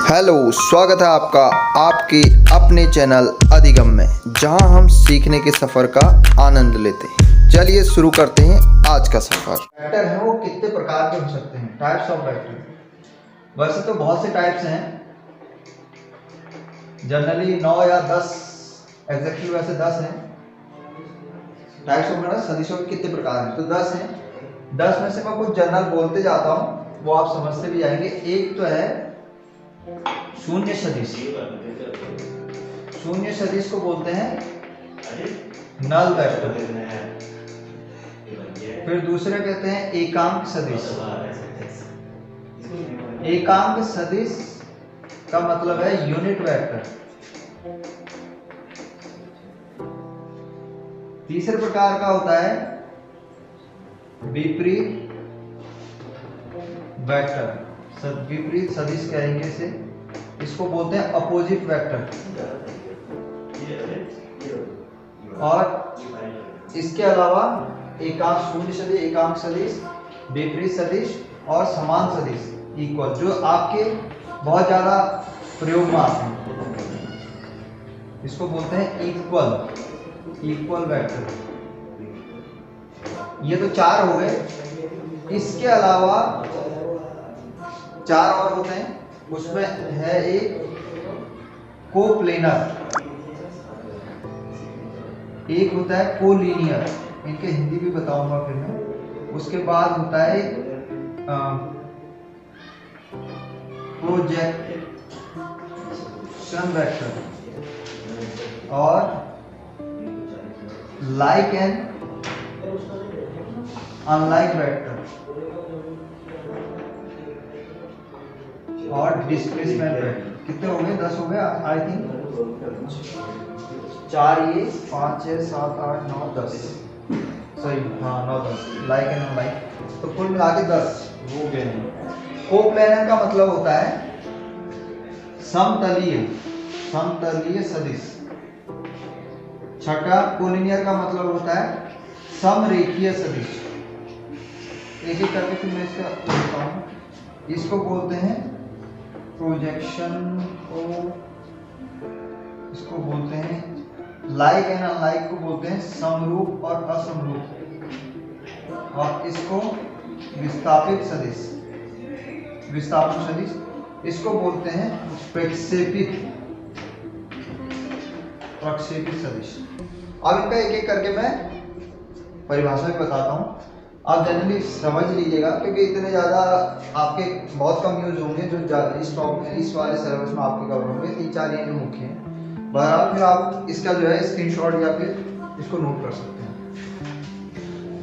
Hello, स्वागत है आपका आपके अपने चैनल अधिगम में, जहां हम सीखने के सफ़र का आनंद लेते हैं। चलिए शुरू करते हैं आज का सफ़र। वेक्टर है वो कितने प्रकार के हो सकते हैं? Types of vector. वैसे तो बहुत से टाइप्स हैं, जनरली 9 या 10, एग्जैक्टली वैसे 10 हैं टाइप्स ऑफ वेक्टर। सदिशों के कितने प्रकार हैं? तो 10 हैं। 10 में से मैं कुछ जनरल बोलते जाता हूँ, वो आप समझते भी जाएंगे। एक तो है शून्य सदिश। शून्य सदिश को बोलते हैं नल वेक्टर। फिर दूसरे कहते हैं एकांक सदिश। एकांक सदिश का मतलब है यूनिट वेक्टर। तीसरे प्रकार का होता है विपरीत वेक्टर। विपरीत सदिश कहेंगे इसे, इसको बोलते हैं अपोजिट वेक्टर। और इसके अलावा एकांक शून्य सदिश, एकांक सदिश, विपरीत सदिश और समान सदिश, इक्वल, जो आपके बहुत ज्यादा प्रयोग में आते हैं, इसको बोलते हैं इक्वल वेक्टर। ये तो 4 हो गए। इसके अलावा 4 और होते हैं, उसमें है एक कोप्लेनर, एक होता है कोलिनियर, इनके हिंदी भी बताऊंगा फिर मैं। उसके बाद होता है प्रोजेक्शन वेक्टर और लाइक एंड अनलाइक वेक्टर और डिस्प्लेसमेंट वेक्टर। कितने हो गए? 10 हो गए आई थिंक। 4 ये, 5 6 7 8 9 10, सही, हाँ 9 10, लाइक एंड अनलाइक, तो कुल मिला के 10 हो गए हैं। कोप्लेनर का मतलब होता है समतलीय सदिश। छठा कोलिनियर का मतलब होता है समरेखीय सदिश। एक एक करके फिर मैं इसका बताऊं। इसको बोलते हैं प्रोजेक्शन को, इसको बोलते हैं लाइक एंड अनलाइक को बोलते हैं समरूप और असमरूप, और इसको विस्थापित सदिश इसको बोलते हैं प्रक्षेपित सदिश। अब इनका एक एक करके मैं परिभाषा भी बताता हूँ, आप जनरली समझ लीजिएगा, क्योंकि इतने ज़्यादा आपके बहुत कम यूज होंगे जो इस वाले सिलेबस में आपके कवर होंगे। 3-4 ये जो मुख्य हैं। बहरहाल फिर आप इसका जो है स्क्रीनशॉट या फिर इसको नोट कर सकते हैं।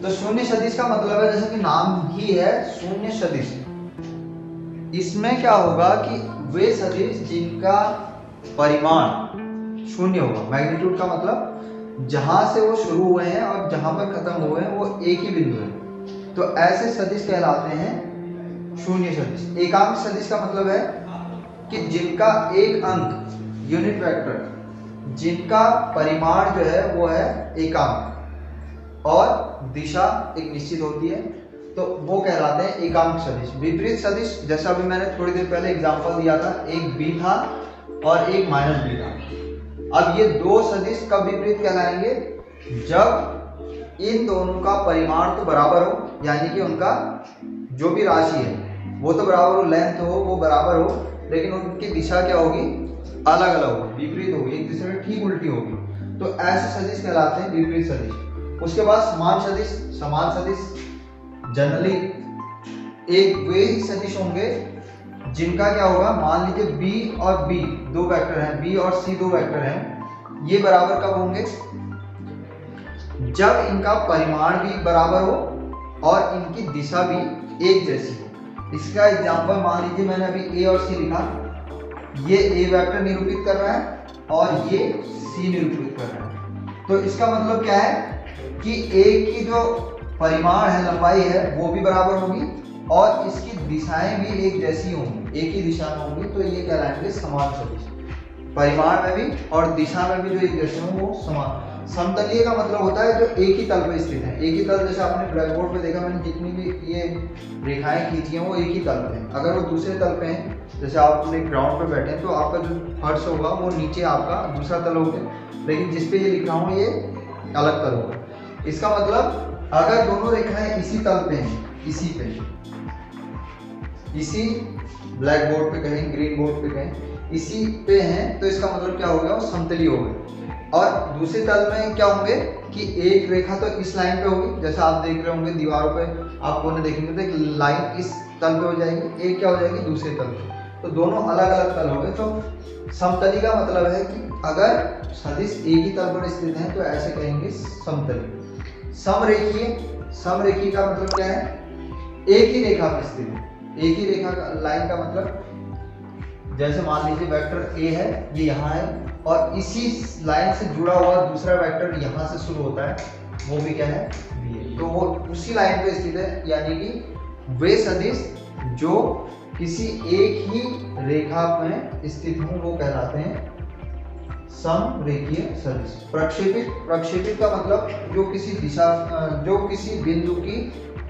तो शून्य सदिश का मतलब है, जैसे कि नाम ही है शून्य सदिश, इसमें क्या होगा कि वे सदिश जिनका परिमाण शून्य होगा। मैग्नीट्यूड का मतलब जहां से वो शुरू हुए हैं और जहां पर खत्म हुए हैं वो एक ही बिंदु है, तो ऐसे सदिश कहलाते हैं शून्य सदिश। एकांक सदिश का मतलब है कि जिनका एक अंक यूनिट वेक्टर, जिनका परिमाण जो है वो है एकांक और दिशा एक निश्चित होती है, तो वो कहलाते हैं एकांक सदिश। विपरीत सदिश, जैसा अभी मैंने थोड़ी देर पहले एग्जांपल दिया था, एक बी था और एक माइनस बी था। अब ये 2 सदिश कब विपरीत कहलाएंगे? जब इन दोनों का परिमाण तो बराबर हो, यानी कि उनका जो भी राशि है वो तो बराबर हो, लेंथ हो वो बराबर हो, लेकिन उनकी दिशा क्या होगी? अलग अलग होगी, विपरीत होगी, एक दूसरे में ठीक उल्टी होगी, तो ऐसे सदिश कहलाते हैं विपरीत सदिश। उसके बाद समान सदिश जनरली एक वे ही सदिश होंगे जिनका क्या होगा, मान लीजिए B और B 2 वेक्टर हैं, B और C 2 वेक्टर हैं, ये बराबर कब होंगे? जब इनका परिमाण भी बराबर हो और इनकी दिशा भी एक जैसी हो। इसका एग्जांपल मान लीजिए मैंने अभी A और C लिखा, ये A वेक्टर निरूपित कर रहा है और ये C निरूपित कर रहा है, तो इसका मतलब क्या है कि A की जो परिमाण है, लंबाई है, वो भी बराबर होगी और इसकी दिशाएं भी एक जैसी होंगी, एक ही दिशा में होंगी, तो ये कहलाएंगे समान सदिश। परिमाण में भी और दिशा में भी जो एक जैसे हों वो समान। समतलीय का मतलब होता है जो एक ही तल पर स्थित है। एक ही तल, जैसे आपने ब्लैक बोर्ड पे देखा, मैंने जितनी भी ये रेखाएं खींची हैं वो एक ही तल पे हैं। अगर वो दूसरे तल पे हैं जैसे आप अपने ग्राउंड पे बैठे हैं तो आपका जो फर्श होगा वो नीचे आपका दूसरा तल होगा, लेकिन जिस पे ये लिख रहा हूँ ये अलग तल होगा। इसका मतलब अगर दोनों रेखाएं इसी तल पे हैं, इसी ब्लैक बोर्ड पे कहें, ग्रीन बोर्ड पे कहें, इसी पे हैं, तो इसका मतलब क्या होगा, वो समतली हो गए। और दूसरे तल में क्या होंगे कि एक रेखा तो इस लाइन पे होगी, जैसा आप देख रहे होंगे दीवारों पे आप कोने देखेंगे तो एक लाइन इस तल पे हो जाएगी, एक क्या हो जाएगी दूसरे तल पे, तो दोनों अलग अलग तल हो गए। तो समतली का मतलब है कि अगर सदिश एक ही तल पर स्थित है तो ऐसे कहेंगे समतली। समरेखीय का मतलब क्या है, एक ही रेखा पर स्थित है। एक ही रेखा का लाइन का मतलब जैसे मान लीजिए वेक्टर ए है, ये यहाँ है और इसी लाइन से जुड़ा हुआ दूसरा वेक्टर यहाँ से शुरू होता है, वो भी क्या है, बी है, तो वो उसी लाइन पे स्थित है। यानी कि वे सदिश जो किसी एक ही रेखा में स्थित हों वो कहलाते हैं समरेखीय सदिश। प्रक्षेपित का मतलब जो किसी दिशा, जो किसी बिंदु की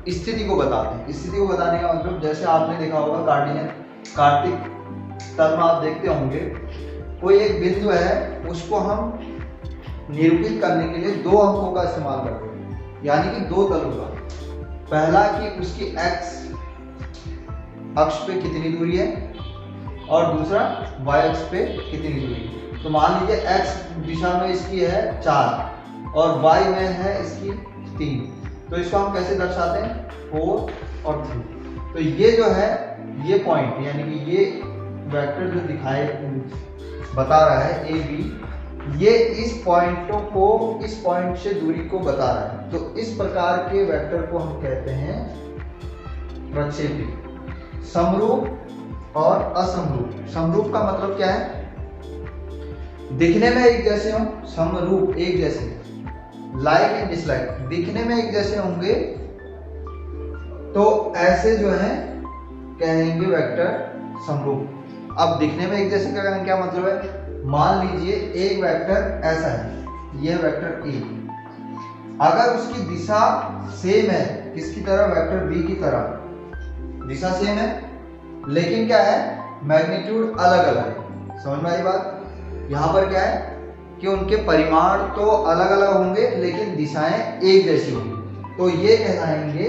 स्थिति को बताते हैं। स्थिति को बताने का मतलब जैसे आपने देखा होगा कार्तिक तल में आप देखते होंगे कोई एक बिंदु है, उसको हम निरूपित करने के लिए 2 अंकों का इस्तेमाल करते हैं, यानी कि 2 तल होगा। पहला कि उसकी एक्स अक्ष पे कितनी दूरी है और दूसरा वाई अक्ष पे कितनी दूरी है। तो मान लीजिए एक्स दिशा में इसकी है 4 और वाई में है इसकी 3, तो इसको हम कैसे दर्शाते हैं, 4 और 3। तो ये जो है ये पॉइंट, यानी कि ये वेक्टर जो दिखाए बता रहा है ए बी, ये इस पॉइंटों को, इस पॉइंट से दूरी को बता रहा है। तो इस प्रकार के वेक्टर को हम कहते हैं प्रक्षेपित। समरूप और असमरूप। समरूप का मतलब क्या है, दिखने में एक जैसे हों, समरूप एक जैसे, लाइक एंड डिसलाइक, दिखने में एक जैसे होंगे तो ऐसे जो है कहेंगे वेक्टर समरूप। अब दिखने में एक जैसे का क्या मतलब है, मान लीजिए एक वेक्टर ऐसा है, यह वेक्टर ए, अगर उसकी दिशा सेम है, किसकी तरह, वेक्टर बी की तरह, दिशा सेम है लेकिन क्या है, मैग्नीट्यूड अलग अलग है। समझ में आई बात। यहाँ पर क्या है कि उनके परिमाण तो अलग अलग होंगे लेकिन दिशाएं एक जैसी होंगी, तो ये कहलाएंगे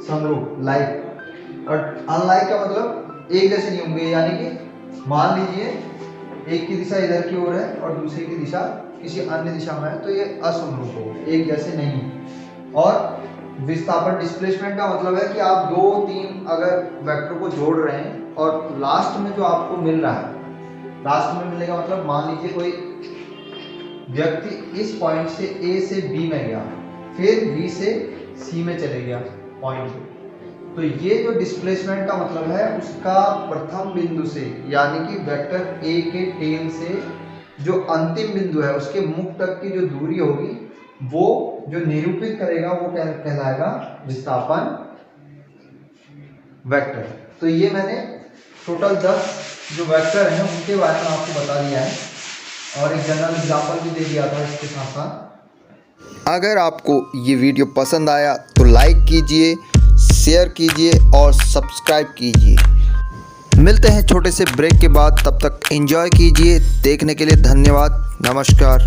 समरूप, लाइक। और अनलाइक का मतलब एक जैसे नहीं होंगे, यानी कि मान लीजिए एक की दिशा इधर की ओर है और दूसरी की दिशा किसी अन्य दिशा में है, तो ये असमरूप हो, एक जैसे नहीं। और विस्थापन, डिस्प्लेसमेंट का मतलब है कि आप 2-3 अगर वेक्टर को जोड़ रहे हैं और लास्ट में जो आपको मिल रहा है, लास्ट में मिलेगा मतलब मान लीजिए कोई व्यक्ति इस पॉइंट से ए से बी में गया, फिर बी से सी में चले गया पॉइंट, तो ये जो डिस्प्लेसमेंट का मतलब है उसका प्रथम बिंदु से, यानी कि वेक्टर ए के टेल से जो अंतिम बिंदु है उसके मुख तक की जो दूरी होगी वो जो निरूपित करेगा वो कहलाएगा विस्थापन वेक्टर। तो ये मैंने टोटल 10 जो वेक्टर हैं उनके बारे में आपको बता दिया है और एक जनरल एग्जाम्पल भी दे दिया था इसके साथ साथ। अगर आपको ये वीडियो पसंद आया तो लाइक कीजिए, शेयर कीजिए और सब्सक्राइब कीजिए। मिलते हैं छोटे से ब्रेक के बाद, तब तक एंजॉय कीजिए। देखने के लिए धन्यवाद। नमस्कार।